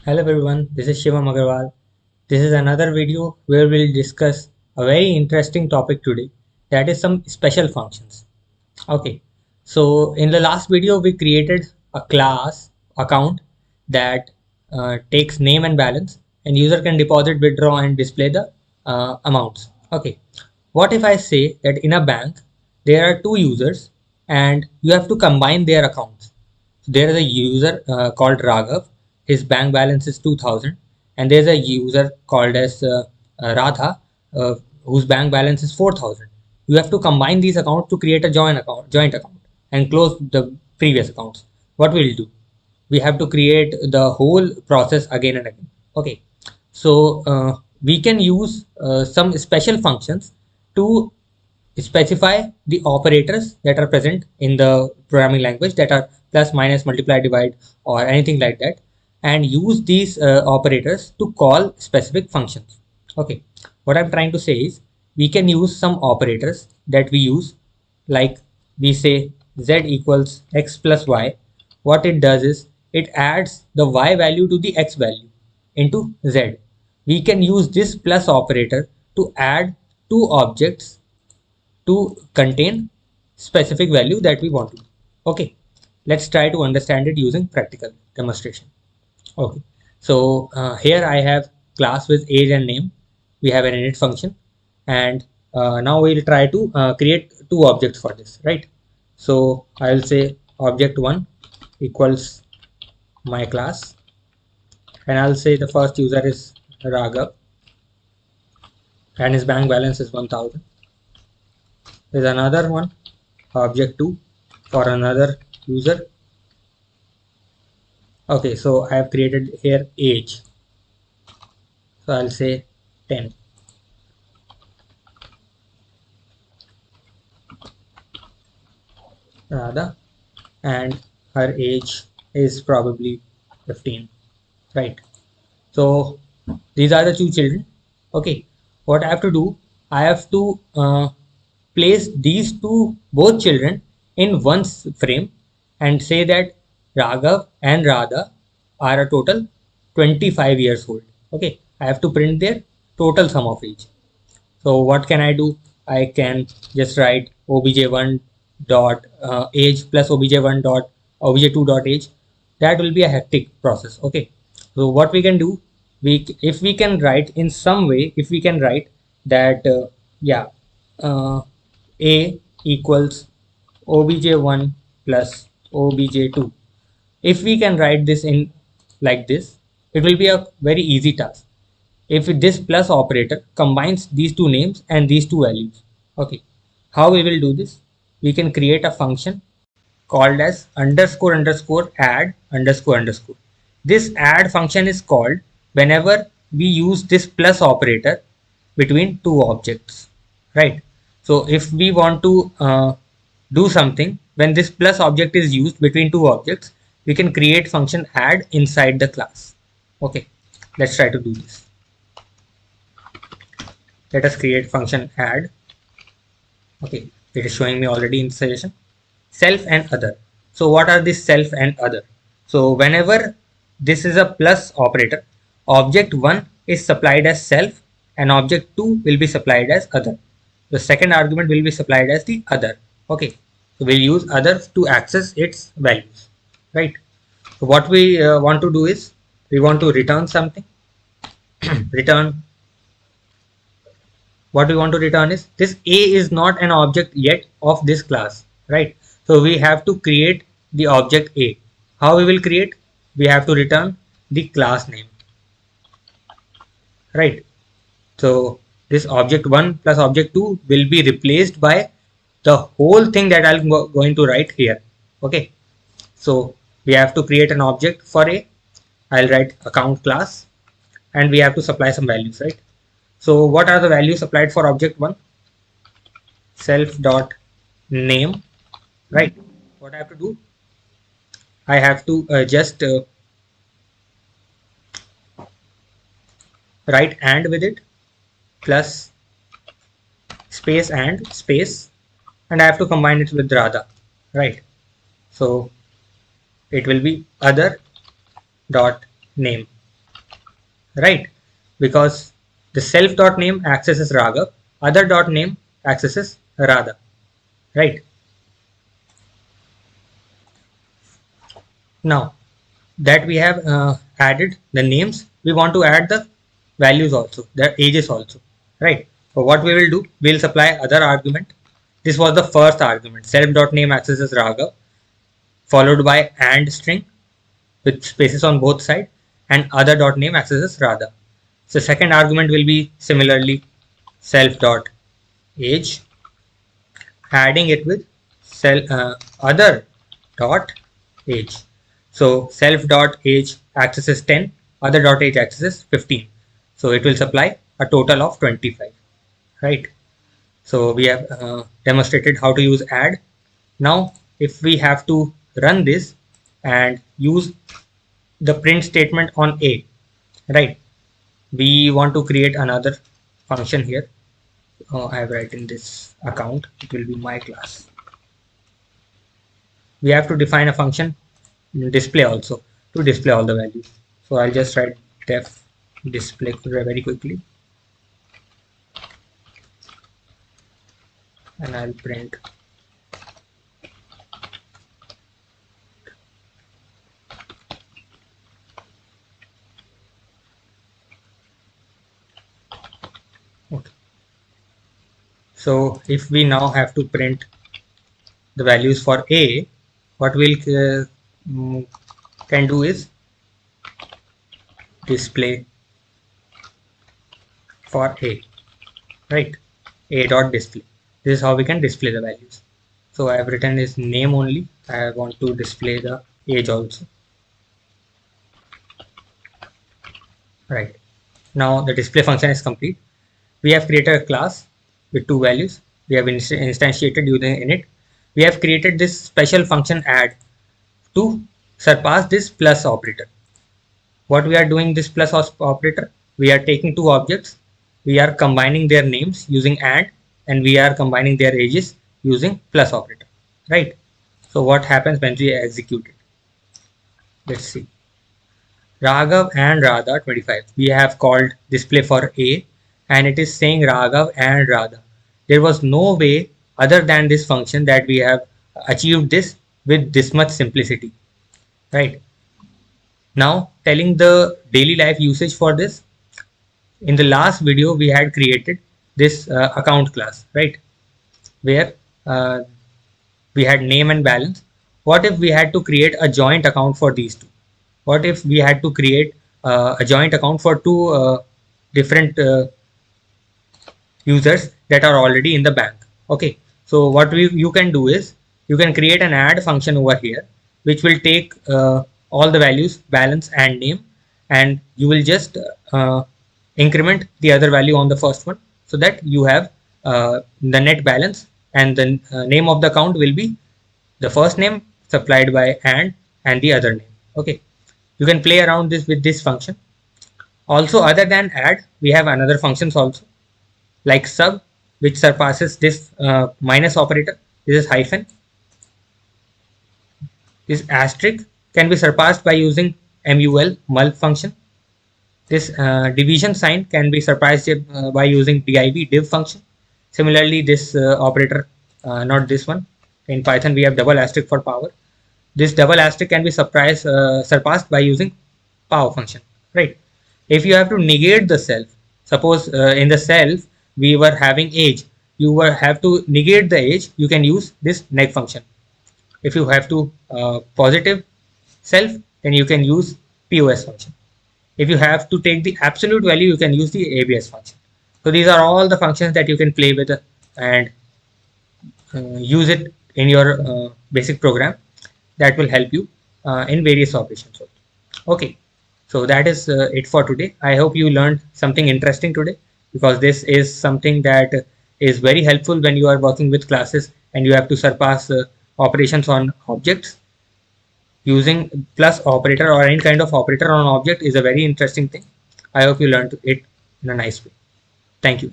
Hello everyone, this is Shivam Agarwal. This is another video where we'll discuss a very interesting topic today, that is some special functions. Okay, so in the last video we created a class account that takes name and balance, and user can deposit, withdraw and display the amounts. Okay, what if I say that in a bank there are two users and you have to combine their accounts? There is a user called Raghav. His bank balance is 2000, and there's a user called as Radha, whose bank balance is 4000. You have to combine these accounts to create a joint account, and close the previous accounts. What we'll do? We have to create the whole process again and again. Okay, so we can use some special functions to specify the operators that are present in the programming language, that are plus, minus, multiply, divide, or anything like that, and use these operators to call specific functions. Okay, what I'm trying to say is we can use some operators that we use, like we say z equals x plus y. What it does is it adds the y value to the x value into z. We can use this plus operator to add two objects to contain specific value that we want to. Okay, let's try to understand it using practical demonstration. Okay, so here I have class with age and name. We have an init function, and now we'll try to create two objects for this, right? So I'll say object one equals my class, and I'll say the first user is Raghav, and his bank balance is 1000. There's another one, object 2, for another user. Okay, so I have created here age. So I'll say 10. Radha, and her age is probably 15, right? So these are the two children. Okay, what I have to do, I have to place these two both children in one frame and say that Raghav and Radha are a total 25 years old. Okay, I have to print their total sum of age. So what can I do? I can just write obj1 dot age plus obj1 dot obj2 dot age. That will be a hectic process. Okay. So what we can do, if we can write in some way, if we can write that yeah, uh, a equals obj1 plus obj2. If we can write this in like this, it will be a very easy task if this plus operator combines these two names and these two values. Okay, how we will do this? We can create a function called as underscore underscore add underscore underscore. This add function is called whenever we use this plus operator between two objects, right? So if we want to do something when this plus object is used between two objects, we can create function add inside the class. Okay, let's try to do this. Let us create function add. Okay, it is showing me already in the suggestion. Self and other. So what are this self and other? So whenever this is a plus operator, object 1 is supplied as self and object 2 will be supplied as other. The second argument will be supplied as the other. Okay, so we'll use other to access its values, right? So what we want to do is we want to return something. Return, what we want to return is this a is not an object yet of this class, right? So we have to create the object a. How we will create? We have to return the class name, right? So this object 1 plus object 2 will be replaced by the whole thing that I'm going to write here. Okay, so we have to create an object for a. I'll write account class, and we have to supply some values, right? So what are the values supplied for object 1? Self dot name, right? What I have to do, I have to just write and with it, plus space and space, and I have to combine it with Radha, right? So it will be other dot name. right? Because the self dot name accesses Raghav, other dot name accesses Radha, right? Now that we have added the names, we want to add the values also, the ages also, right? So what we will do, we'll supply other argument. This was the first argument, self dot name accesses Raghav, followed by and string with spaces on both sides, and other dot name accesses Radha. So second argument will be similarly self dot age, adding it with other dot age. So self dot age accesses 10, other dot age accesses 15. So it will supply a total of 25, right? So we have demonstrated how to use add. Now if we have to run this and use the print statement on A, right? We want to create another function here. I have written this account, it will be my class. We have to define a function display also to display all the values. So I'll just write def display very quickly, and I'll print okay. So if we now have to print the values for A, what we'll can do is display for A, right? A dot display. This is how we can display the values. So I have written his name only. I want to display the age also, right? Now the display function is complete. We have created a class with two values. We have instantiated using init. We have created this special function add to surpass this plus operator. What we are doing this plus operator, we are taking two objects, we are combining their names using and we are combining their ages using plus operator, right? So what happens when we execute it? Let's see. Raghav and Radha 25. We have called display for A and it is saying Raghav and Radha. There was no way other than this function that we have achieved this with this much simplicity, right? Now telling the daily life usage for this. In the last video we had created this account class, right? Where we had name and balance. What if we had to create a joint account for these two? What if we had to create a joint account for two different users that are already in the bank? Okay, so what you can do is you can create an add function over here which will take all the values balance and name, and you will just increment the other value on the first one so that you have the net balance, and the name of the account will be the first name supplied by and the other name. Okay, you can play around this with this function. Also, other than add, we have another functions also like sub, which surpasses this minus operator. This is hyphen. This asterisk can be surpassed by using mul function. This division sign can be surpassed by using div function. Similarly, this operator, not this one. In Python, we have double asterisk for power. This double asterisk can be surpassed by using power function, right? If you have to negate the self, suppose in the self we were having age, you have to negate the age, you can use this neg function. If you have to positive self, then you can use pos function. If you have to take the absolute value, you can use the abs function. So these are all the functions that you can play with and use it in your basic program that will help you in various operations. Okay, so that is it for today. I hope you learned something interesting today, because this is something that is very helpful when you are working with classes and you have to surpass operations on objects. Using plus operator or any kind of operator on object is a very interesting thing. I hope you learned it in a nice way. Thank you.